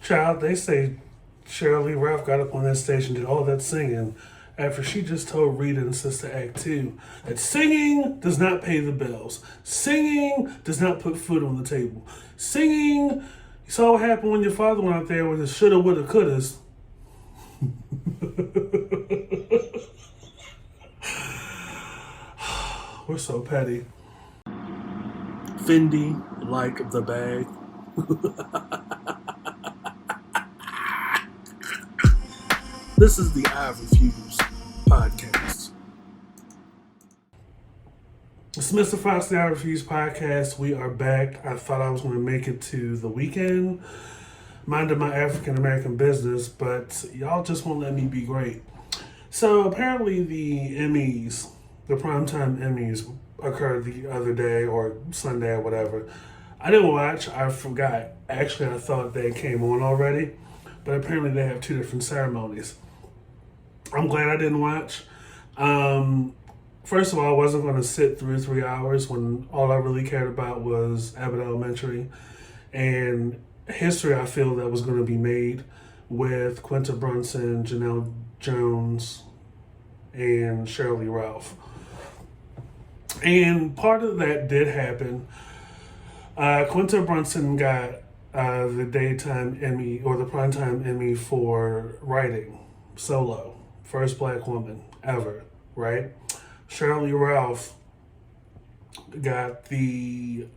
Child, they say Sheryl Lee Ralph got up on that stage and did all that singing after she just told Rita in Sister Act 2 that singing does not pay the bills. Singing does not put food on the table. Singing, you saw what happened when your father went out there with his shoulda, woulda, couldas. We're so petty. Fendi, like the bag. This is the I Refuse podcast. It's Mr. Fox, the I Refuse podcast. We are back. I thought I was going to make it to the weekend, minding my African American business, but y'all just won't let me be great. So apparently the Emmys, the Primetime Emmys, occurred the other day or Sunday or whatever. I didn't watch. I forgot. Actually, I thought they came on already, but apparently they have two different ceremonies. I'm glad I didn't watch. First of all, I wasn't going to sit through 3 hours when all I really cared about was Abbott Elementary and history. I feel that was going to be made with Quinta Brunson, Janelle Jones, and Sheryl Lee Ralph. And part of that did happen. Quinta Brunson got the daytime Emmy or the primetime Emmy for writing solo. First black woman ever, right? Sheryl Lee Ralph got the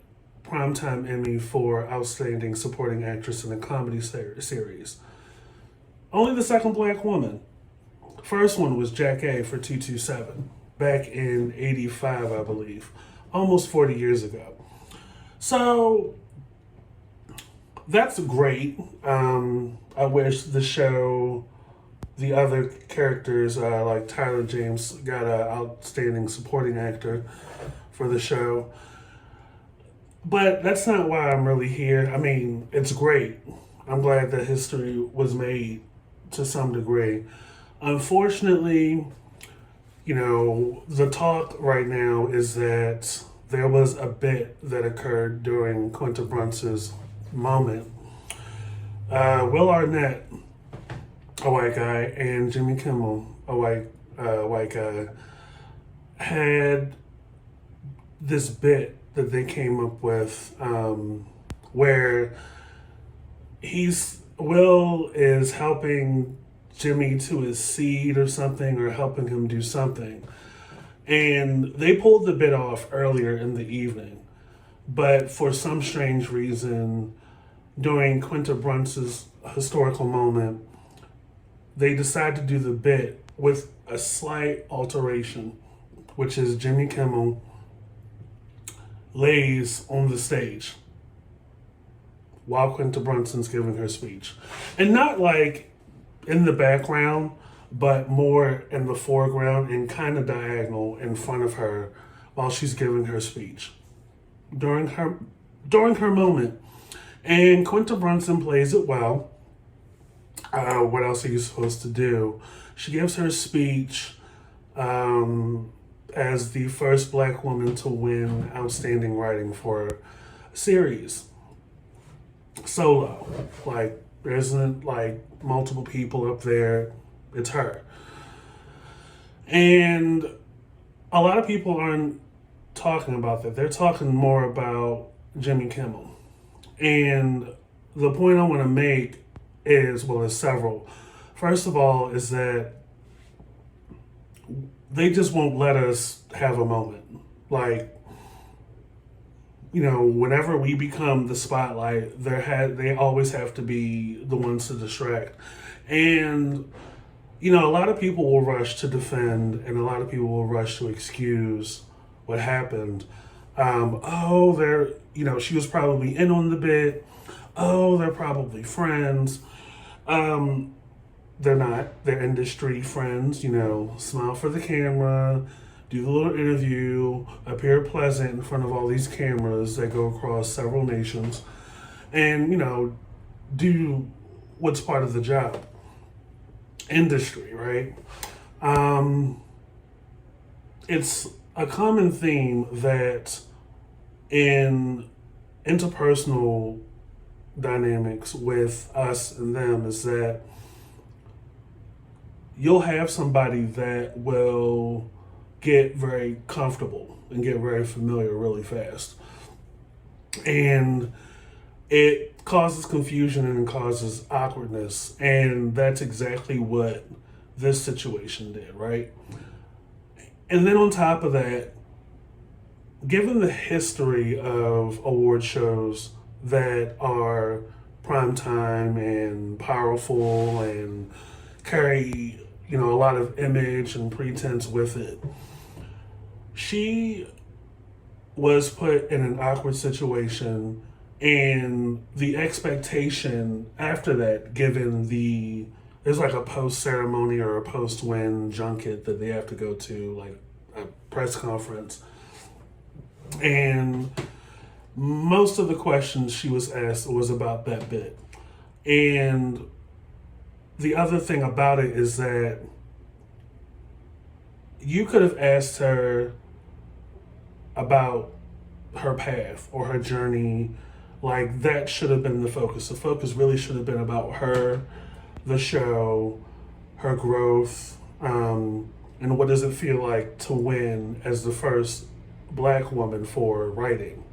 primetime Emmy for outstanding supporting actress in a comedy series. Only the second black woman. First one was Jack A for 227 back in 85, I believe, almost 40 years ago. So that's great. I wish the show, the other characters like Tyler James got an outstanding supporting actor for the show. But that's not why I'm really here. I mean, it's great. I'm glad that history was made to some degree. Unfortunately, you know, the talk right now is that there was a bit that occurred during Quinta Brunson's moment. Will Arnett, a white guy, and Jimmy Kimmel, a white guy, had this bit that they came up with where Will is helping Jimmy to his seed or something, or helping him do something. And they pulled the bit off earlier in the evening. But for some strange reason, during Quinta Brunson's historical moment, they decided to do the bit with a slight alteration, which is Jimmy Kimmel lays on the stage while Quinta Brunson's giving her speech. And not like in the background, but more in the foreground and kind of diagonal in front of her while she's giving her speech during her moment. And Quinta Brunson plays it well. What else are you supposed to do? She gives her speech as the first black woman to win outstanding writing for a series solo. Like, there isn't like multiple people up there. It's her. And a lot of people aren't talking about that. They're talking more about Jimmy Kimmel. And the point I want to make is, well, there's several. First of all, is that they just won't let us have a moment. Like, you know, whenever we become the spotlight, they always have to be the ones to distract. And, you know, a lot of people will rush to defend, and a lot of people will rush to excuse what happened. She was probably in on the bit. Oh, they're probably friends. They're not. They're industry friends, you know, smile for the camera, do the little interview, appear pleasant in front of all these cameras that go across several nations, and, you know, do what's part of the job. Industry, right? It's a common theme that in interpersonal dynamics with us and them is that you'll have somebody that will get very comfortable and get very familiar really fast. And it causes confusion and it causes awkwardness. And that's exactly what this situation did, right? And then on top of that, given the history of award shows that are primetime and powerful and carry, a lot of image and pretense with it, she was put in an awkward situation, and the expectation after that, given there's like a post ceremony or a post win junket that they have to go to, like a press conference, and most of the questions she was asked was about that bit. And the other thing about it is that you could have asked her about her path or her journey. Like, that should have been the focus. The focus really should have been about her, the show, her growth, and what does it feel like to win as the first Black woman for writing.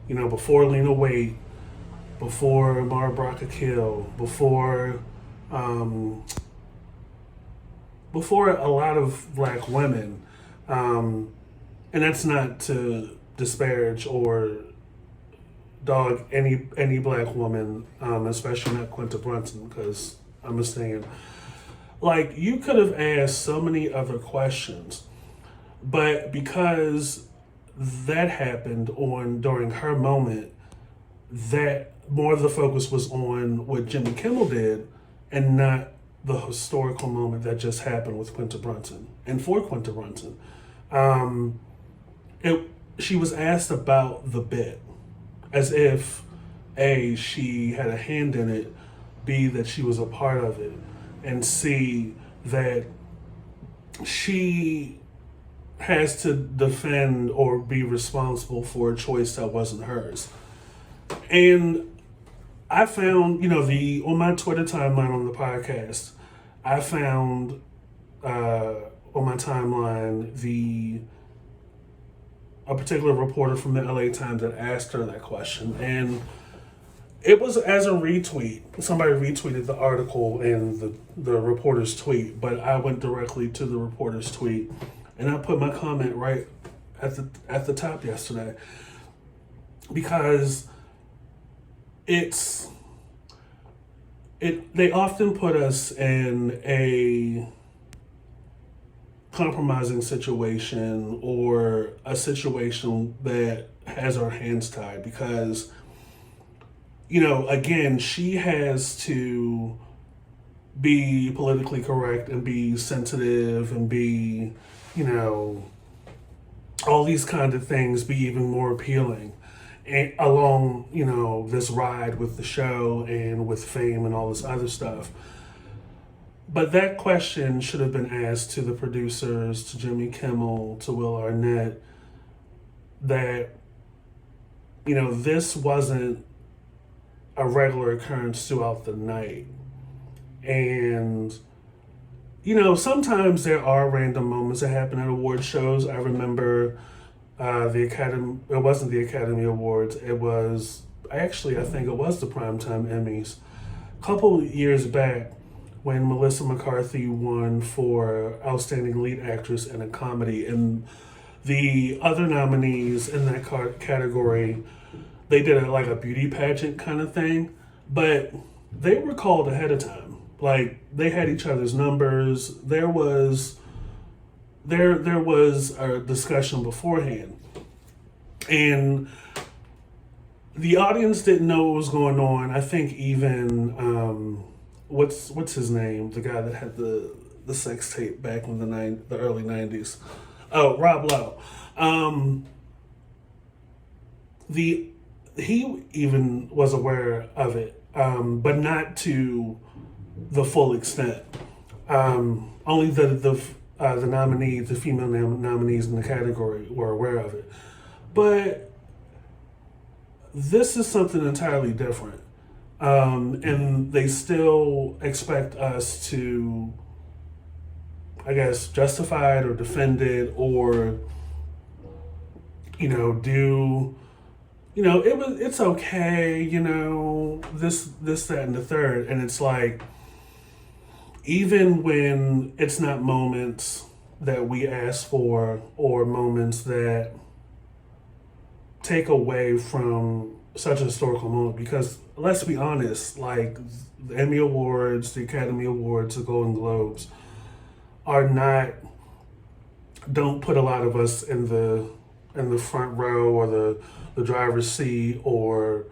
Before Lena Waithe, before Mara Brock Akil, before a lot of Black women, and that's not to disparage or dog any Black woman, especially not Quinta Brunson, because I'm just saying, like, you could have asked so many other questions, but because that happened during her moment, that more of the focus was on what Jimmy Kimmel did and not the historical moment that just happened with Quinta Brunson and for Quinta Brunson. She was asked about the bit as if A, she had a hand in it, B, that she was a part of it, and C, that she has to defend or be responsible for a choice that wasn't hers. And I found, on my Twitter timeline on the podcast, I found on my timeline a particular reporter from the LA Times that asked her that question. And it was as a retweet. Somebody retweeted the article and the reporter's tweet, but I went directly to the reporter's tweet and I put my comment right at the top yesterday, because they often put us in a compromising situation or a situation that has our hands tied, because again, she has to be politically correct and be sensitive and be all these kind of things, be even more appealing and along this ride with the show and with fame and all this other stuff. But that question should have been asked to the producers, to Jimmy Kimmel, to Will Arnett, that this wasn't a regular occurrence throughout the night. And sometimes there are random moments that happen at award shows. I remember the Academy. It wasn't the Academy Awards. It was I think it was the Primetime Emmys. A couple years back, when Melissa McCarthy won for Outstanding Lead Actress in a Comedy, and the other nominees in that category, they did like a beauty pageant kind of thing, but they were called ahead of time. Like, they had each other's numbers. There was a discussion beforehand, and the audience didn't know what was going on. I think even what's his name, the guy that had the sex tape back in the early 90s. Oh, Rob Lowe. He even was aware of it, but not to the full extent. Only the nominees, the female nominees in the category, were aware of it. But This is something entirely different. And they still expect us to, I guess, justify it or defend it or, do, it's okay, this, that, and the third. And it's like, even when it's not moments that we ask for or moments that take away from such a historical moment, because let's be honest, like the Emmy Awards, the Academy Awards, the Golden Globes are not, don't put a lot of us in the front row or the driver's seat, or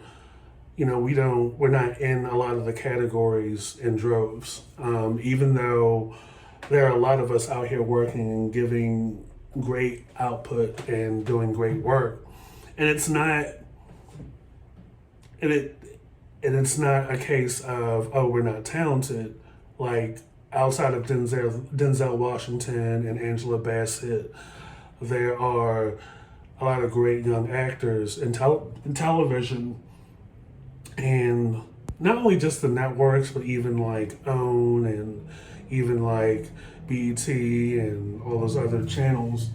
we're not in a lot of the categories in droves, even though there are a lot of us out here working and giving great output and doing great work. And it's not, and it's not a case of, oh, we're not talented. Like outside of Denzel Washington and Angela Bassett, there are a lot of great young actors in television, and not only just the networks, but even like OWN and even like BET and all those other channels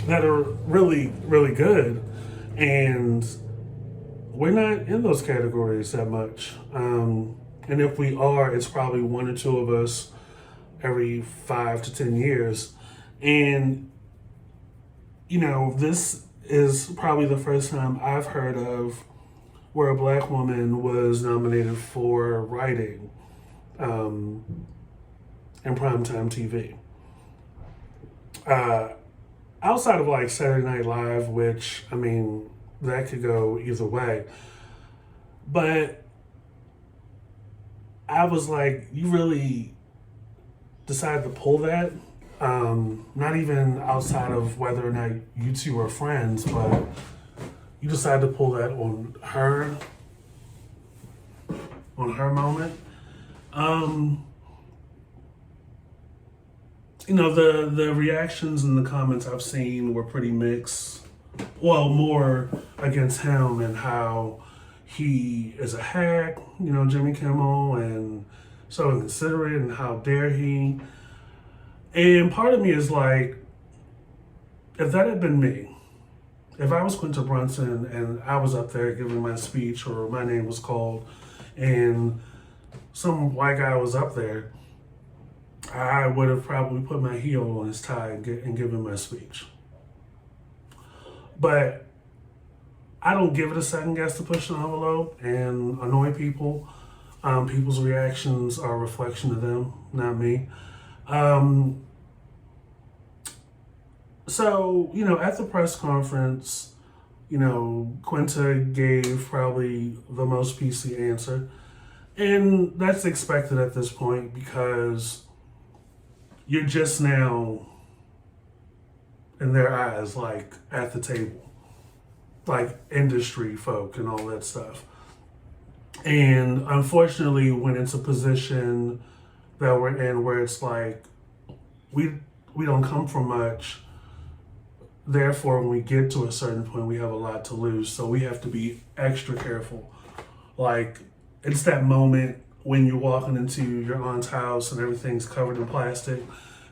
that are really, really good. And we're not in those categories that much. And if we are, it's probably one or two of us every 5 to 10 years. And, this is probably the first time I've heard of where a black woman was nominated for writing in primetime TV. Outside of like Saturday Night Live, which, I mean, that could go either way. But I was like, you really decided to pull that? Not even outside of whether or not you two are friends, but you decided to pull that on her moment. The reactions and the comments I've seen were pretty mixed. Well, more against him and how he is a hack, Jimmy Kimmel, and so inconsiderate, and how dare he. And part of me is like, if that had been me, if I was Quinta Brunson and I was up there giving my speech or my name was called and some white guy was up there, I would have probably put my heel on his tie and given my speech. But I don't give it a second guess to push the envelope and annoy people. People's reactions are a reflection of them, not me. So, at the press conference, Quinta gave probably the most PC answer. And that's expected at this point because you're just now, in their eyes, like at the table, like industry folk and all that stuff. And unfortunately, when it's a position that we're in where it's like, we don't come from much, therefore, when we get to a certain point, we have a lot to lose. So we have to be extra careful. Like, it's that moment when you're walking into your aunt's house and everything's covered in plastic.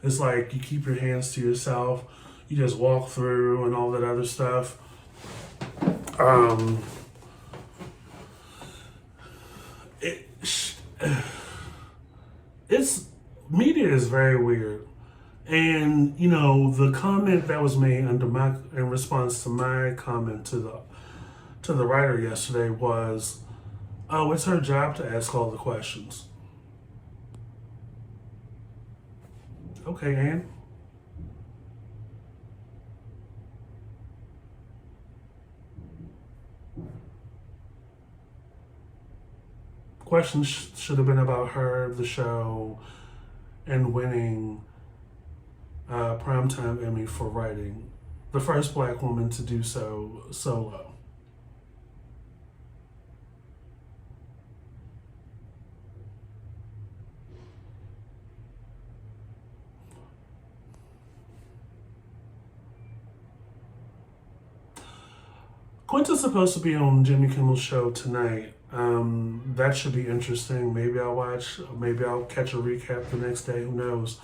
It's like you keep your hands to yourself. You just walk through and all that other stuff. It's media is very weird. And the comment that was made in response to my comment to the writer yesterday was, "Oh, it's her job to ask all the questions." Okay, Ann. Questions should have been about her, the show, and winning Primetime Emmy for writing. The first black woman to do so solo. Quinta's supposed to be on Jimmy Kimmel's show tonight. That should be interesting. Maybe I'll watch. Maybe I'll catch a recap the next day. Who knows?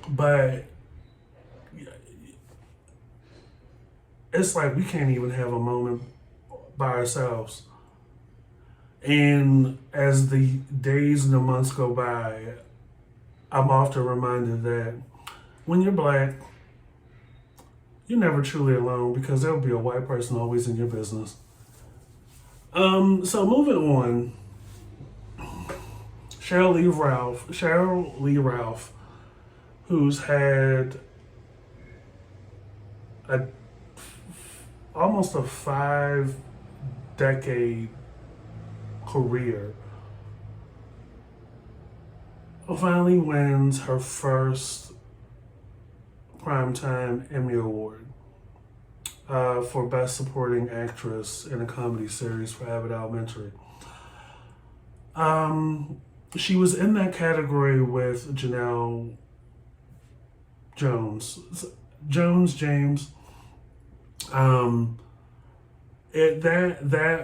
But it's like we can't even have a moment by ourselves. And as the days and the months go by, I'm often reminded that when you're black, you're never truly alone because there will be a white person always in your business. So moving on, Sheryl Lee Ralph, who's had almost a 5-decade career, finally wins her first Primetime Emmy Award for Best Supporting Actress in a Comedy Series for Abbott Elementary. She was in that category with Janelle James. That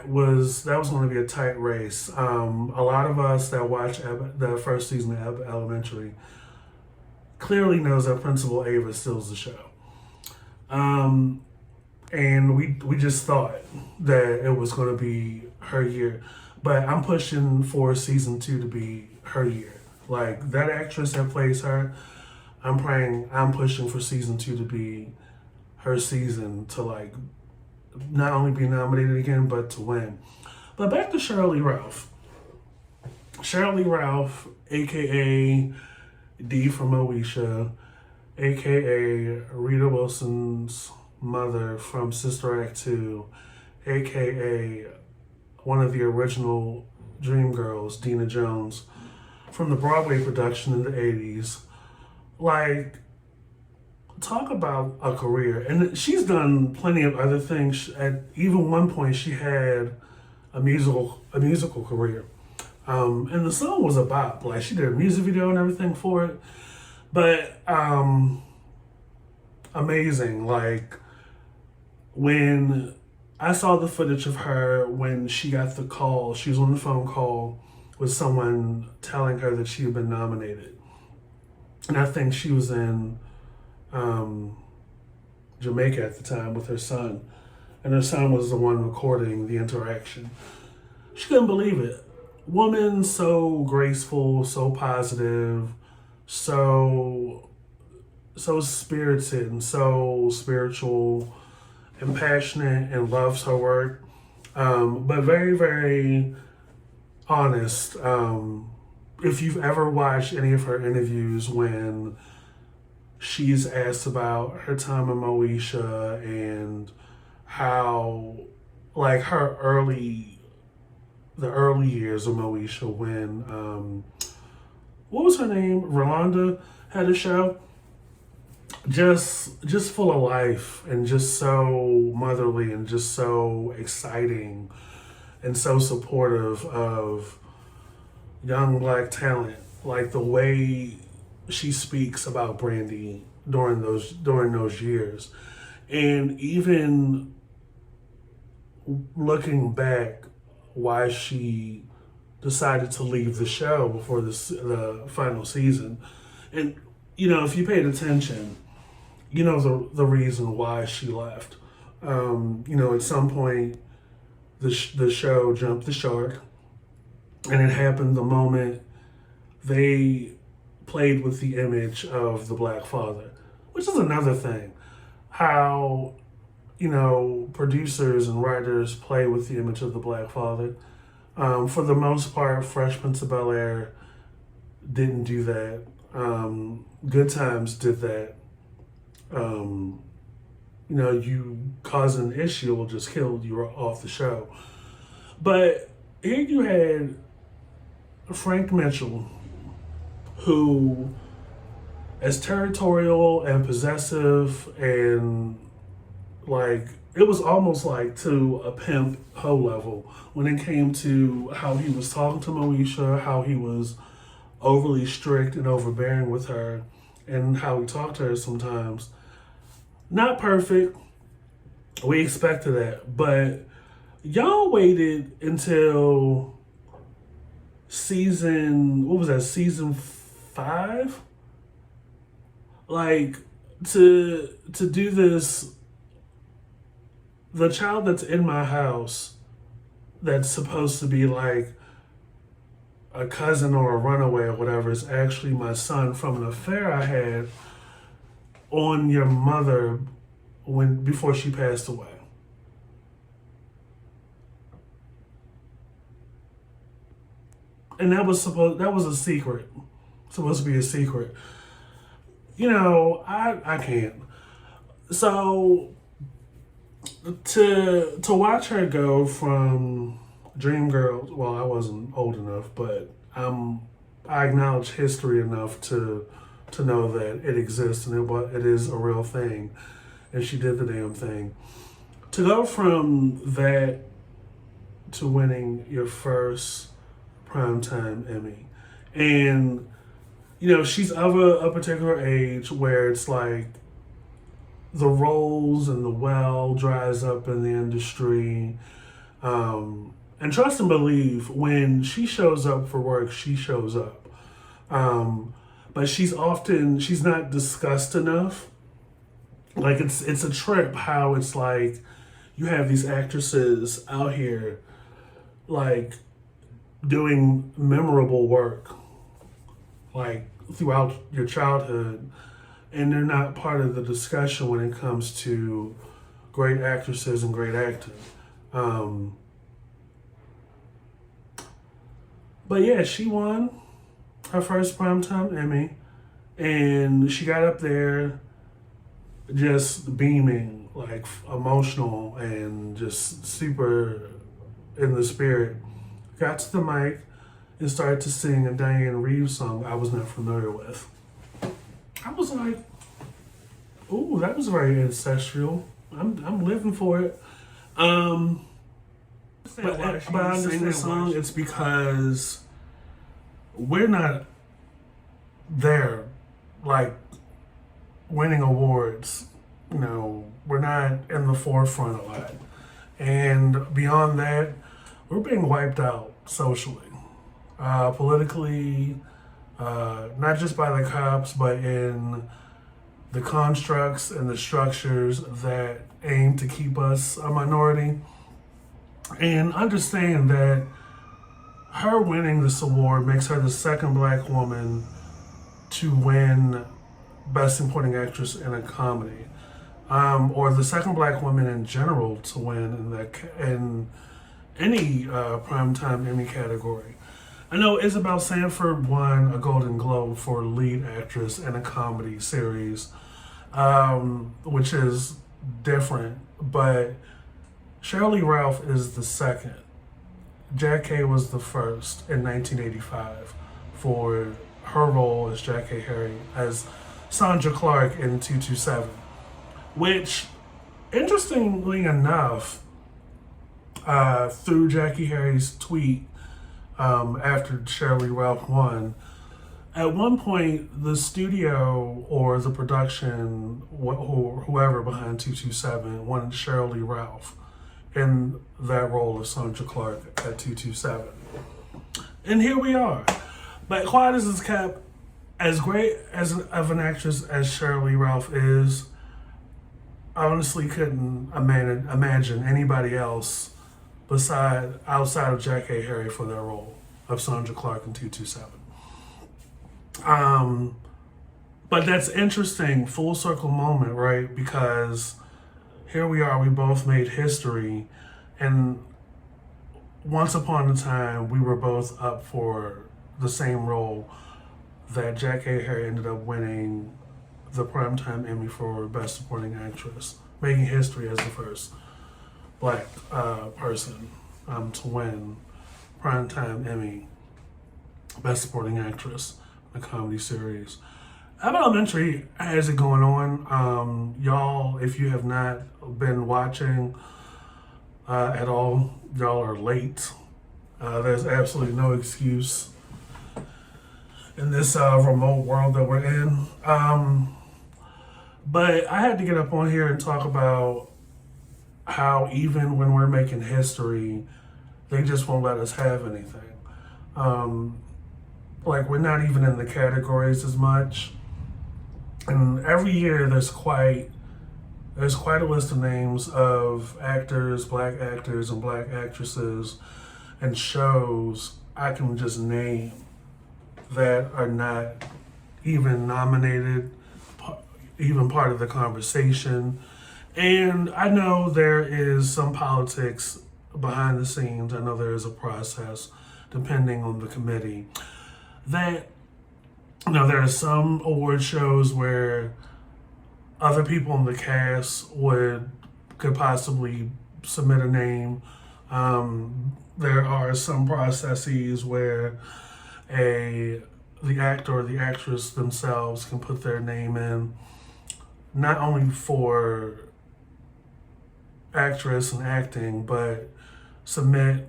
was going to be a tight race. A lot of us that watched the first season of Abbott Elementary clearly knows that Principal Ava steals the show. And we just thought that it was going to be her year. But I'm pushing for season 2 to be her year. Like, that actress that plays her, I'm pushing for season 2 to be her season to, like, not only be nominated again, but to win. But back to Sheryl Lee Ralph. Sheryl Lee Ralph, a.k.a. Dee from Moesha, a.k.a. Rita Wilson's mother from Sister Act 2, a.k.a. one of the original Dreamgirls, Dina Jones, from the Broadway production in the 80s. Like, talk about a career. And she's done plenty of other things. At even one point, she had a musical career. And the song was a bop. Like, she did a music video and everything for it. But amazing. Like, when I saw the footage of her when she got the call, she was on the phone call with someone telling her that she had been nominated. And I think she was in Jamaica at the time with her son. And her son was the one recording the interaction. She couldn't believe it. Woman so graceful, so positive, so spirited and so spiritual and passionate and loves her work. But very, very honest. If you've ever watched any of her interviews when she's asked about her time in Moesha and how, like, the early years of Moesha when, what was her name? Rolanda had a show. Just full of life and just so motherly and just so exciting and so supportive of young black talent. Like, the way she speaks about Brandy during those years. And even looking back, why she decided to leave the show before the final season. And, you know, if you paid attention, you know the reason why she left. You know, at some point, the show jumped the shark, and it happened the moment they played with the image of the black father, which is another thing. How, you know, producers and writers play with the image of the black father. For the most part, Fresh Prince of Bel-Air didn't do that. Good Times did that. You know, you cause an issue will just kill you off the show. But here you had Frank Mitchell, who, as territorial and possessive and, like, it was almost like to a pimp hoe level when it came to how he was talking to Moesha, how he was overly strict and overbearing with her, and how he talked to her sometimes. Not perfect, We expected that, but y'all waited until season, what was that, season 5? Like, to do this, the child that's in my house that's supposed to be like a cousin or a runaway or whatever is actually my son from an affair I had on your mother when before she passed away. And that was a secret. Supposed to be a secret. I can't. So to watch her go from Dream Girl, well, I wasn't old enough, but I acknowledge history enough to know that it exists and it is a real thing, and she did the damn thing. To go from that to winning your first primetime Emmy, and she's of a particular age where it's like the roles and the well dries up in the industry. And trust and believe, when she shows up for work, she shows up. But she's not discussed enough. Like it's a trip how it's like you have these actresses out here like doing memorable work like throughout your childhood, and they're not part of the discussion when it comes to great actresses and great acting. But yeah, she won her first primetime Emmy, and she got up there just beaming, like emotional and just super in the spirit. Got to the mic and started to sing a Diane Reeves song I was not familiar with. I was like, ooh, that was very ancestral. I'm living for it. But I sing this song, it's because we're not there, like winning awards. We're not in the forefront a lot. And beyond that, we're being wiped out socially, politically, not just by the cops, but in the constructs and the structures that aim to keep us a minority. And understand that her winning this award makes her the second black woman to win Best Supporting Actress in a Comedy, or the second black woman in general to win in any primetime Emmy category. I know Isabel Sanford won a Golden Globe for lead actress in a comedy series, which is different, but Sheryl Lee Ralph is the second. Jack Kay was the first in 1985 for her role as Jackie Harry, as Sandra Clark in 227, which, interestingly enough, through Jackie Harry's tweet after Sheryl Lee Ralph won, at one point the studio or the production, whoever behind 227, wanted Sheryl Lee Ralph in that role of Sandra Clark at 227. And here we are. But quiet as it's kept, as great of an actress as Sheryl Lee Ralph is, I honestly couldn't imagine anybody else outside of Jack A. Harry for their role of Sandra Clark in 227. But that's interesting, full circle moment, right? Because here we are, we both made history, and once upon a time, we were both up for the same role that Jack A. Harry ended up winning the Primetime Emmy for Best Supporting Actress, making history as the first black person to win Primetime Emmy Best Supporting Actress in a comedy series. Abbott Elementary has it going on. Y'all, if you have not been watching at all, y'all are late. There's absolutely no excuse in this remote world that we're in. But I had to get up on here and talk about how even when we're making history, they just won't let us have anything. Like we're not even in the categories as much. And every year there's quite a list of names of actors, black actors and black actresses and shows I can just name that are not even nominated, even part of the conversation. And I know there is some politics behind the scenes. I know there is a process depending on the committee. That, there are some award shows where other people in the cast could possibly submit a name. There are some processes where the actor or the actress themselves can put their name in, not only for actress and acting, but submit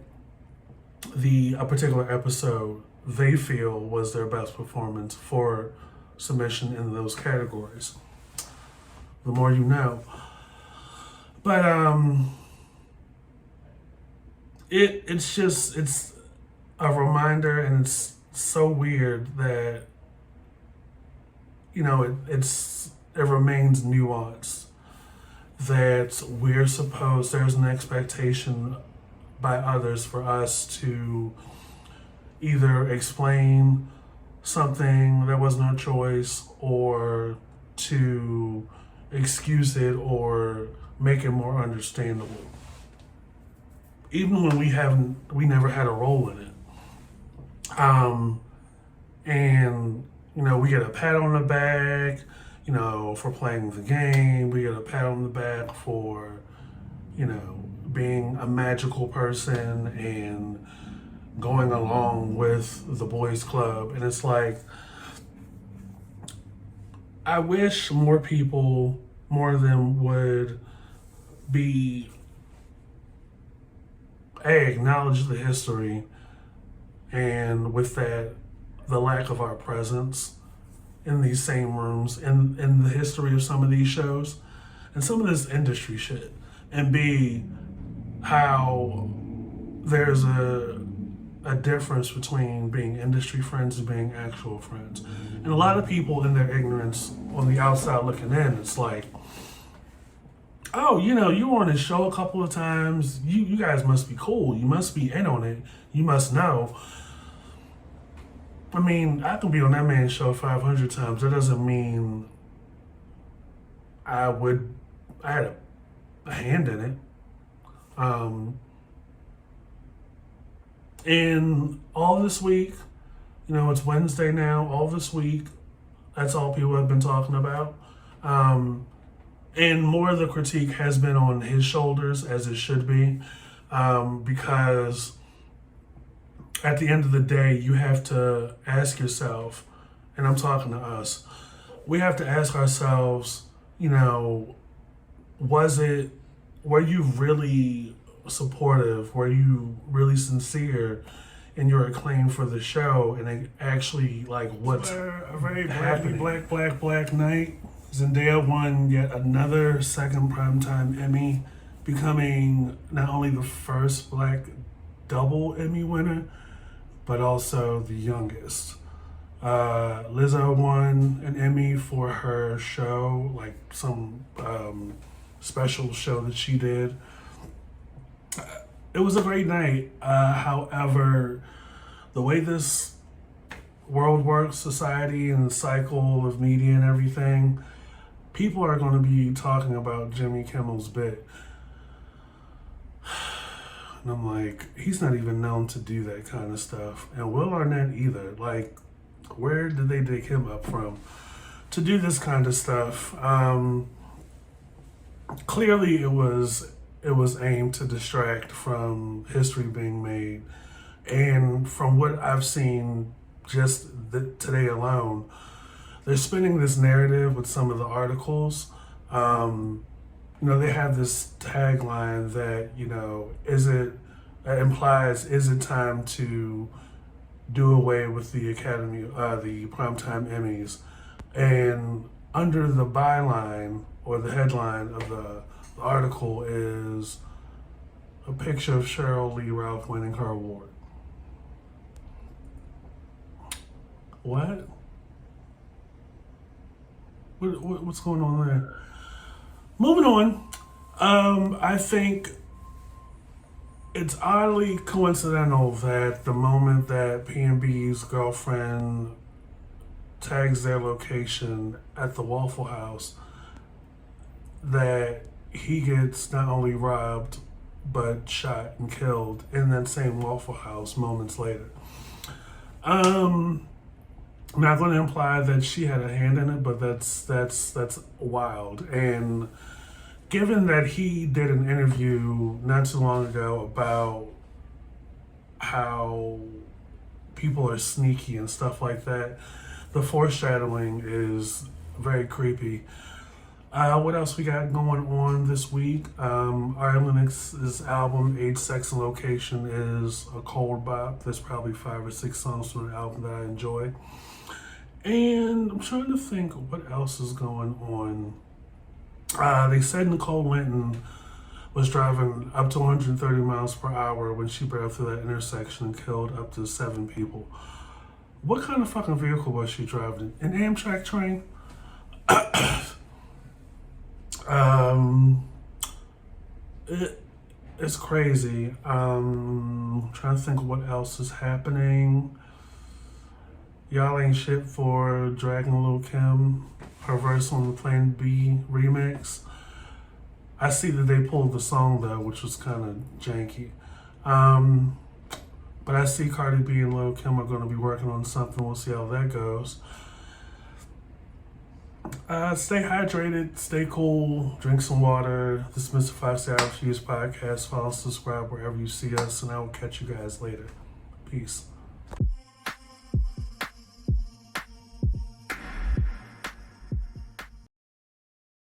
a particular episode they feel was their best performance for submission in those categories. The more you know. But it's a reminder, and it's so weird that it remains nuanced, that there's an expectation by others for us to either explain something that was no choice, or to excuse it or make it more understandable, even when we never had a role in it. And we get a pat on the back, for playing the game. We get a pat on the back for, being a magical person and going along with the boys club. And it's like, I wish more of them would acknowledge the history, and with that, the lack of our presence in these same rooms, in the history of some of these shows and some of this industry shit, and B, how there's a difference between being industry friends and being actual friends. And a lot of people in their ignorance on the outside looking in, it's like, oh, you were on this show a couple of times. You guys must be cool. You must be in on it. You must know. I mean, I can be on that man's show 500 times. That doesn't mean I had a hand in it. And all this week, it's Wednesday now, all this week, that's all people have been talking about. And more of the critique has been on his shoulders, as it should be, because at the end of the day, you have to ask yourself, and I'm talking to us, we have to ask ourselves, were you really supportive? Were you really sincere in your acclaim for the show? And actually, what's a very black night. Zendaya won yet another second Primetime Emmy, becoming not only the first black double Emmy winner, but also the youngest. Lizzo won an Emmy for her show, some special show that she did. It was a great night. However, the way this world works, society and the cycle of media and everything, people are going to be talking about Jimmy Kimmel's bit. And I'm like, he's not even known to do that kind of stuff. And Will Arnett either. Where did they dig him up from to do this kind of stuff? Clearly it was aimed to distract from history being made. And from what I've seen just today alone, they're spinning this narrative with some of the articles. They have this tagline that, implies, is it time to do away with the Academy, the Primetime Emmys? And under the byline or the headline of the article is a picture of Sheryl Lee Ralph winning her award. What? What's going on there? Moving on. I think it's oddly coincidental that the moment that P&B's girlfriend tags their location at the Waffle House, that he gets not only robbed but shot and killed in that same Waffle House moments later. I'm not going to imply that she had a hand in it, but that's wild. And given that he did an interview not too long ago about how people are sneaky and stuff like that, the foreshadowing is very creepy. What else we got going on this week? Ari Lennox's album Age, Sex, and Location is a cold bop. There's probably 5 or 6 songs from the album that I enjoy. And I'm trying to think what else is going on. They said Nicole Linton was driving up to 130 miles per hour when she barreled through that intersection and killed up to 7 people. What kind of fucking vehicle was she driving? An Amtrak train? It's crazy. Trying to think of what else is happening. Y'all ain't shit for dragging Lil' Kim, her verse on the Plan B remix. I see that they pulled the song though, which was kind of janky. But I see Cardi B and Lil' Kim are going to be working on something. We'll see how that goes. Stay hydrated, stay cool, drink some water. This is Mr. 5-Star Reviews Podcast. Follow, subscribe wherever you see us, and I will catch you guys later. Peace.